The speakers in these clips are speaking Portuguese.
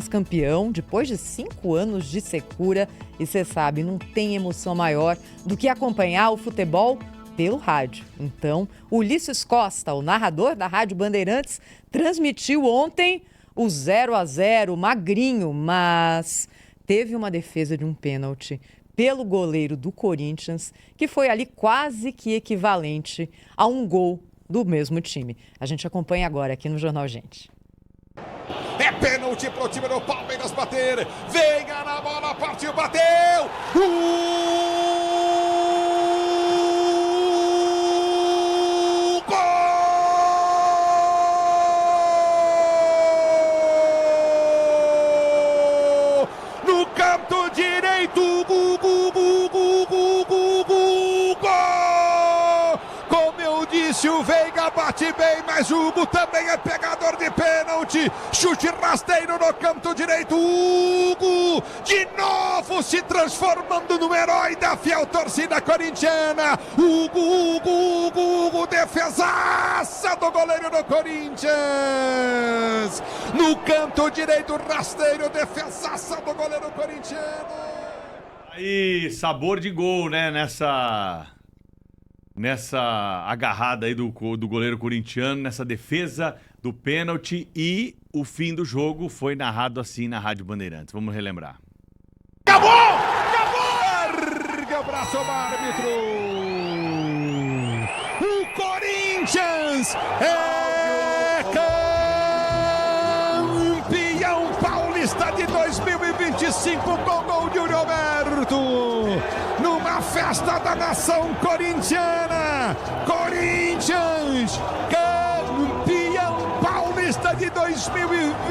Corinthians campeão depois de 5 anos de secura. E você sabe, não tem emoção maior do que acompanhar o futebol pelo rádio. Então, Ulisses Costa, o narrador da Rádio Bandeirantes, transmitiu ontem o 0-0, magrinho, mas teve uma defesa de um pênalti pelo goleiro do Corinthians, que foi ali quase que equivalente a um gol do mesmo time. A gente acompanha agora aqui no Jornal Gente. É pênalti pro time do Palmeiras bater. Veiga na bola, partiu, bateu! No canto direito, gol! Como eu disse, o Veiga bate bem, mas o Hugo também é pegador de pênalti. Chute rasteiro no canto direito, Hugo de novo se transformando no herói da fiel torcida corintiana. Hugo, defesaça do goleiro do Corinthians. No canto direito, rasteiro, defesaça do goleiro corintiano. Aí, sabor de gol, né, nessa agarrada aí do goleiro corintiano, nessa defesa do pênalti, e o fim do jogo foi narrado assim na Rádio Bandeirantes. Vamos relembrar. Acabou! Ergue o braço, árbitro! O Corinthians é campeão paulista de 2025 com gol de Roberto! Numa festa da nação corintiana! Corinthians, campeão paulista de 2025!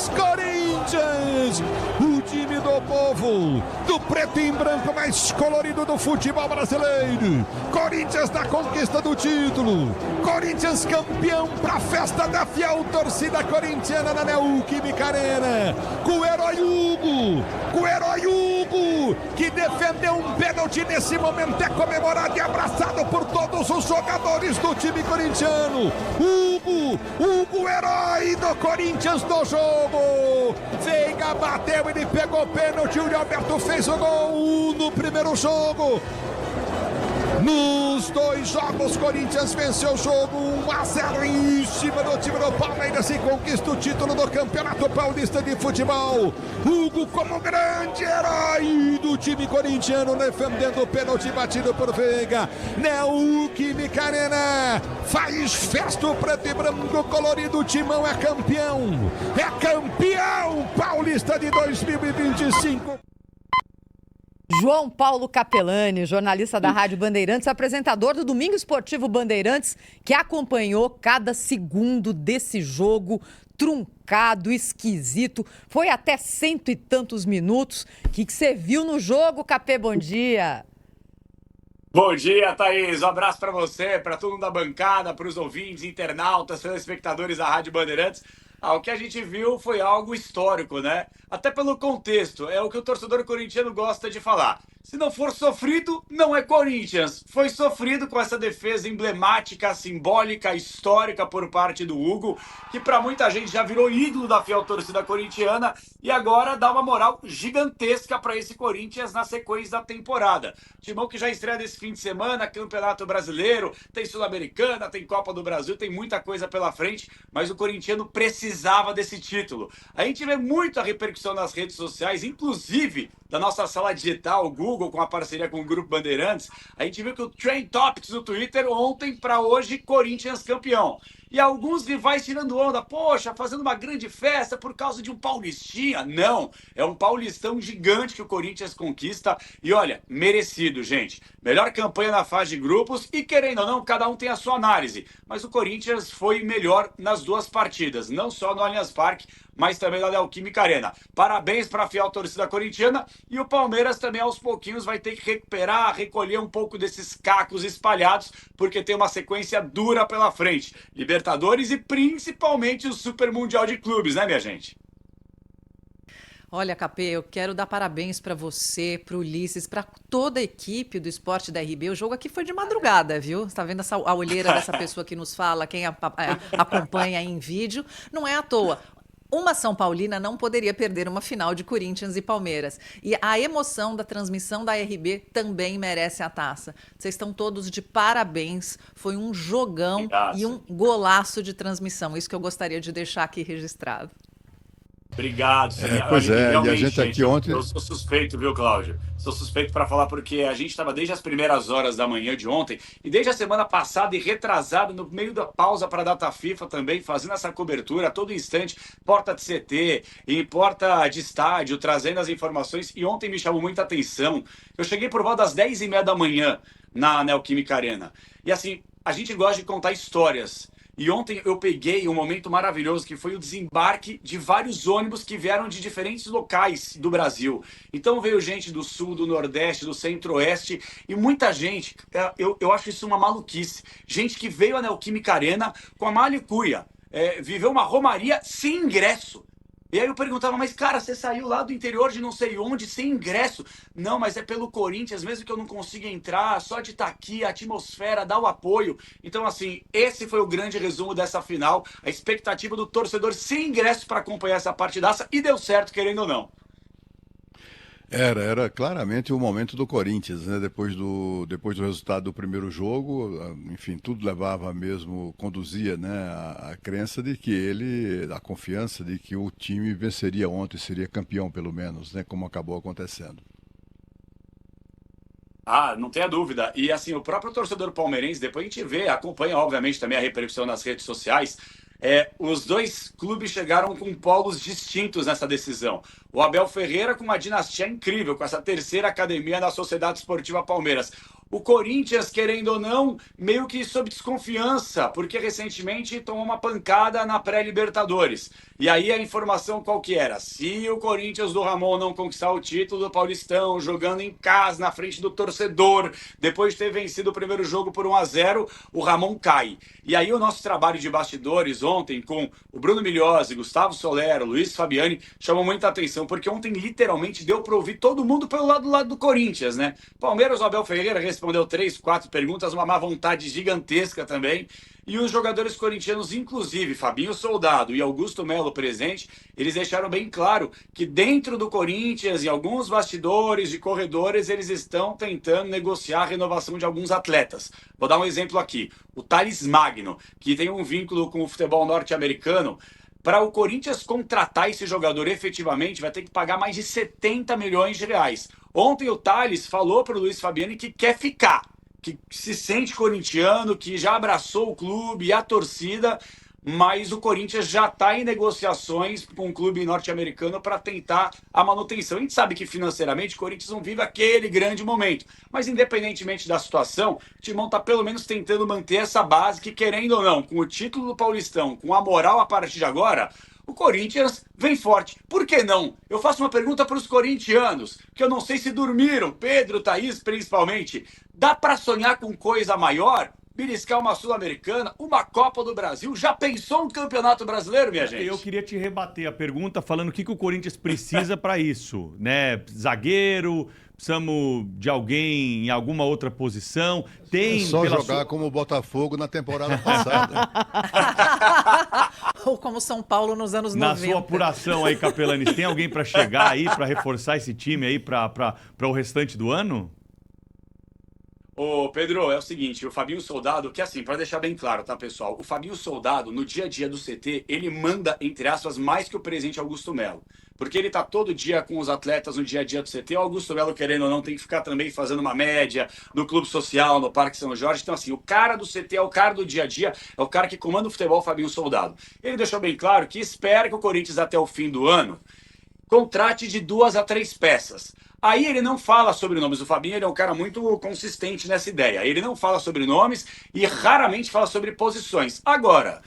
Corinthians! O time do povo, do preto e branco mais colorido do futebol brasileiro. Corinthians na conquista do título. Corinthians campeão pra festa da fiel torcida corintiana na Neoquímica Arena. Com o herói Hugo, que defendeu um pênalti nesse momento, é comemorado e abraçado por todos os jogadores do time corintiano. Hugo, herói do Corinthians no jogo. Veiga bateu, ele pegou o pênalti, o Roberto fez o gol no primeiro jogo. Nos 2 jogos, Corinthians venceu o jogo 1-0 em cima do time do Palmeiras e conquista o título do Campeonato Paulista de Futebol. Hugo como grande herói do time corintiano, defendendo o pênalti batido por Veiga. Neoquímica Arena faz festa, o preto e branco colorido, o timão é campeão paulista de 2025. João Paulo Capelani, jornalista da Rádio Bandeirantes, apresentador do Domingo Esportivo Bandeirantes, que acompanhou cada segundo desse jogo truncado, esquisito. Foi até 100 e tantos minutos. O que você viu no jogo, Capê? Bom dia. Bom dia, Thaís. Um abraço para você, para todo mundo da bancada, para os ouvintes, internautas, telespectadores da Rádio Bandeirantes. O que a gente viu foi algo histórico, né? Até pelo contexto, é o que o torcedor corintiano gosta de falar. Se não for sofrido, não é Corinthians. Foi sofrido com essa defesa emblemática, simbólica, histórica por parte do Hugo, que para muita gente já virou ídolo da fiel torcida corintiana e agora dá uma moral gigantesca para esse Corinthians na sequência da temporada. Timão que já estreia nesse fim de semana, Campeonato Brasileiro, tem Sul-Americana, tem Copa do Brasil, tem muita coisa pela frente, mas o corintiano precisava desse título. A gente vê muito a repercussão nas redes sociais, inclusive da nossa sala digital, o Google, com a parceria com o Grupo Bandeirantes. A gente viu que o Trend Topics no Twitter ontem para hoje, Corinthians campeão. E alguns rivais tirando onda, poxa, fazendo uma grande festa por causa de um paulistinha. Não, é um paulistão gigante que o Corinthians conquista. E olha, merecido, gente. Melhor campanha na fase de grupos e, querendo ou não, cada um tem a sua análise. Mas o Corinthians foi melhor nas 2 partidas, não só no Allianz Parque, mas também na Neoquímica Arena. Parabéns para a fiel torcida corintiana, e o Palmeiras também aos pouquinhos vai ter que recuperar, recolher um pouco desses cacos espalhados, porque tem uma sequência dura pela frente. Libertadores e principalmente o Super Mundial de Clubes, né, minha gente? Olha, Capê, eu quero dar parabéns para você, para o Ulisses, para toda a equipe do Esporte da RB. O jogo aqui foi de madrugada, viu? Você está vendo a olheira dessa pessoa que nos fala, quem acompanha em vídeo. Não é à toa. Uma São Paulina não poderia perder uma final de Corinthians e Palmeiras. E a emoção da transmissão da RB também merece a taça. Vocês estão todos de parabéns. Foi um jogão e um golaço de transmissão. Isso que eu gostaria de deixar aqui registrado. Obrigado. Pois é, e a gente aqui ontem... Eu sou suspeito, viu, Cláudio? Sou suspeito para falar porque a gente estava desde as primeiras horas da manhã de ontem e desde a semana passada e retrasada, no meio da pausa para a data FIFA também, fazendo essa cobertura a todo instante, porta de CT, em porta de estádio, trazendo as informações. E ontem me chamou muita atenção. Eu cheguei por volta das 10h30 da manhã na Neoquímica Arena. E assim, a gente gosta de contar histórias. E ontem eu peguei um momento maravilhoso que foi o desembarque de vários ônibus que vieram de diferentes locais do Brasil. Então veio gente do Sul, do Nordeste, do Centro-Oeste e muita gente, eu acho isso uma maluquice. Gente que veio à Neoquímica Arena com a mala e cuia, viveu uma romaria sem ingresso. E aí eu perguntava, mas cara, você saiu lá do interior de não sei onde, sem ingresso? Não, mas é pelo Corinthians, mesmo que eu não consiga entrar, só de estar aqui, a atmosfera, dar o apoio. Então, assim, esse foi o grande resumo dessa final, a expectativa do torcedor sem ingresso para acompanhar essa partidaça, e deu certo, querendo ou não. Era claramente o momento do Corinthians, né? Depois do resultado do primeiro jogo, enfim, tudo levava mesmo, conduzia, né, a crença de que a confiança de que o time venceria ontem, seria campeão pelo menos, né, como acabou acontecendo. Ah, não tenha dúvida. E assim, o próprio torcedor palmeirense, depois a gente vê, acompanha obviamente também a repercussão nas redes sociais. Os dois clubes chegaram com polos distintos nessa decisão. O Abel Ferreira com uma dinastia incrível, com essa terceira academia na Sociedade Esportiva Palmeiras. O Corinthians, querendo ou não, meio que sob desconfiança, porque recentemente tomou uma pancada na pré-Libertadores. E aí a informação qual que era? Se o Corinthians do Ramon não conquistar o título do Paulistão, jogando em casa, na frente do torcedor, depois de ter vencido o primeiro jogo por 1-0, o Ramon cai. E aí o nosso trabalho de bastidores ontem, com o Bruno Migliozzi, Gustavo Solero, Luiz Fabiani, chamou muita atenção, porque ontem literalmente deu para ouvir todo mundo pelo lado do Corinthians, né? Palmeiras, o Abel Ferreira respondeu 3, 4 perguntas, uma má vontade gigantesca também. E os jogadores corintianos, inclusive Fabinho Soldado e Augusto Melo presente, eles deixaram bem claro que dentro do Corinthians, em alguns bastidores de corredores, eles estão tentando negociar a renovação de alguns atletas. Vou dar um exemplo aqui. O Thales Magno, que tem um vínculo com o futebol norte-americano. Para o Corinthians contratar esse jogador efetivamente, vai ter que pagar mais de 70 milhões de reais. Ontem o Thales falou para o Luiz Fabiani que quer ficar, que se sente corintiano, que já abraçou o clube e a torcida, mas o Corinthians já está em negociações com o clube norte-americano para tentar a manutenção. A gente sabe que financeiramente o Corinthians não vive aquele grande momento, mas independentemente da situação, o Timão está pelo menos tentando manter essa base que, querendo ou não, com o título do Paulistão, com a moral a partir de agora, o Corinthians vem forte. Por que não? Eu faço uma pergunta para os corintianos, que eu não sei se dormiram, Pedro, Thaís principalmente. Dá para sonhar com coisa maior? Beliscar uma Sul-Americana, uma Copa do Brasil? Já pensou um Campeonato Brasileiro, minha gente? Eu queria te rebater a pergunta falando o que o Corinthians precisa para isso, né? Zagueiro, precisamos de alguém em alguma outra posição. Tem só jogar como o Botafogo na temporada passada. Ou como São Paulo nos anos 90. Na sua apuração aí, Capelani, tem alguém para chegar aí, para reforçar esse time aí para o restante do ano? Ô, Pedro, é o seguinte, o Fabinho Soldado, que assim, para deixar bem claro, tá, pessoal? O Fabinho Soldado, no dia a dia do CT, ele manda, entre aspas, mais que o presidente Augusto Melo. Porque ele tá todo dia com os atletas no dia a dia do CT. O Augusto Melo, querendo ou não, tem que ficar também fazendo uma média no Clube Social, no Parque São Jorge. Então, assim, o cara do CT é o cara do dia a dia, é o cara que comanda o futebol, o Fabinho Soldado. Ele deixou bem claro que espera que o Corinthians, até o fim do ano, contrate de 2 a 3 peças. Aí ele não fala sobre nomes. O Fabinho ele é um cara muito consistente nessa ideia. Ele não fala sobre nomes e raramente fala sobre posições. Agora,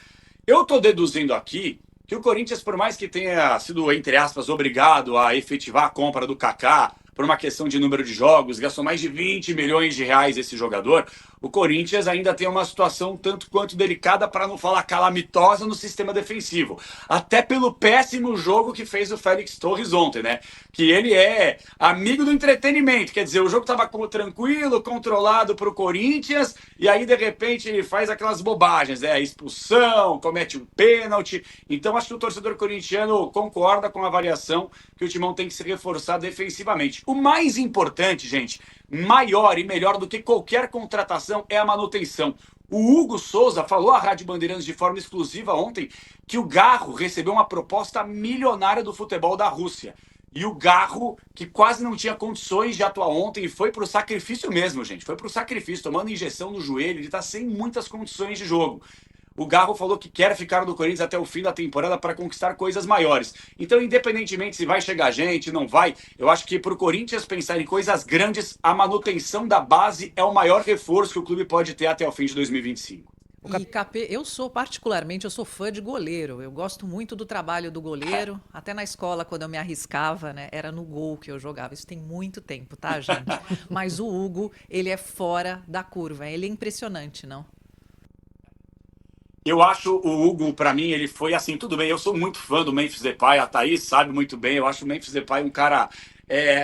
eu tô deduzindo aqui que o Corinthians, por mais que tenha sido, entre aspas, obrigado a efetivar a compra do Kaká, por uma questão de número de jogos, gastou mais de 20 milhões de reais esse jogador, o Corinthians ainda tem uma situação tanto quanto delicada, para não falar calamitosa, no sistema defensivo. Até pelo péssimo jogo que fez o Félix Torres ontem, né? Que ele é amigo do entretenimento, quer dizer, o jogo estava tranquilo, controlado para o Corinthians, e aí de repente ele faz aquelas bobagens, né? Expulsão, comete um pênalti. Então acho que o torcedor corintiano concorda com a avaliação que o Timão tem que se reforçar defensivamente. O mais importante, gente, maior e melhor do que qualquer contratação é a manutenção. O Hugo Souza falou à Rádio Bandeirantes de forma exclusiva ontem que o Garro recebeu uma proposta milionária do futebol da Rússia. E o Garro, que quase não tinha condições de atuar ontem, foi pro sacrifício mesmo, gente. Foi pro sacrifício, tomando injeção no joelho, ele tá sem muitas condições de jogo. O Garro falou que quer ficar no Corinthians até o fim da temporada para conquistar coisas maiores. Então, independentemente se vai chegar gente, não vai, eu acho que para o Corinthians pensar em coisas grandes, a manutenção da base é o maior reforço que o clube pode ter até o fim de 2025. E Capê, eu sou fã de goleiro. Eu gosto muito do trabalho do goleiro. Até na escola, quando eu me arriscava, né, era no gol que eu jogava. Isso tem muito tempo, tá, gente? Mas o Hugo, ele é fora da curva. Ele é impressionante, não? Eu acho o Hugo, para mim, ele foi assim, tudo bem, eu sou muito fã do Memphis Depay, a Thaís sabe muito bem, eu acho o Memphis Depay um cara,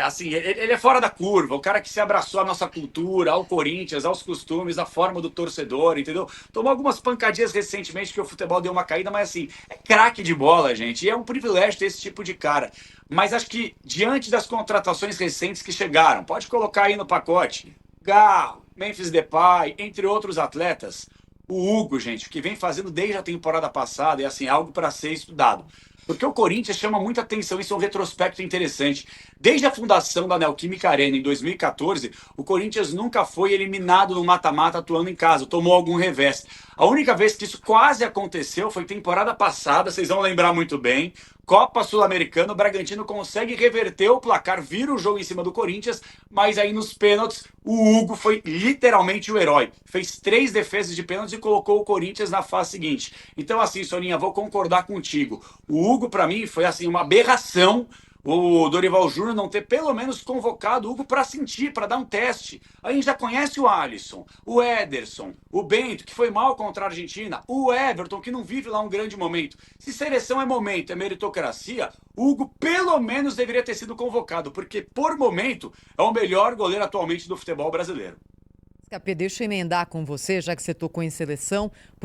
assim, ele é fora da curva, o cara que se abraçou à nossa cultura, ao Corinthians, aos costumes, à forma do torcedor, entendeu? Tomou algumas pancadinhas recentemente que o futebol deu uma caída, mas assim, é craque de bola, gente, e é um privilégio ter esse tipo de cara. Mas acho que, diante das contratações recentes que chegaram, pode colocar aí no pacote, Garro, Memphis Depay, entre outros atletas, o Hugo, gente, o que vem fazendo desde a temporada passada é assim, algo para ser estudado. Porque o Corinthians chama muita atenção, isso é um retrospecto interessante. Desde a fundação da Neoquímica Arena em 2014, o Corinthians nunca foi eliminado no mata-mata atuando em casa, tomou algum revés. A única vez que isso quase aconteceu foi temporada passada, vocês vão lembrar muito bem. Copa Sul-Americana, o Bragantino consegue reverter o placar, vira o jogo em cima do Corinthians, mas aí nos pênaltis o Hugo foi literalmente o herói. Fez 3 defesas de pênaltis e colocou o Corinthians na fase seguinte. Então assim, Soninha, vou concordar contigo. O Hugo, para mim, foi assim uma aberração o Dorival Júnior não ter pelo menos convocado o Hugo para sentir, para dar um teste. A gente já conhece o Alisson, o Ederson, o Bento, que foi mal contra a Argentina, o Everton, que não vive lá um grande momento. Se seleção é momento, é meritocracia, o Hugo pelo menos deveria ter sido convocado, porque por momento é o melhor goleiro atualmente do futebol brasileiro. Capê, deixa eu emendar com você, já que você tocou em seleção.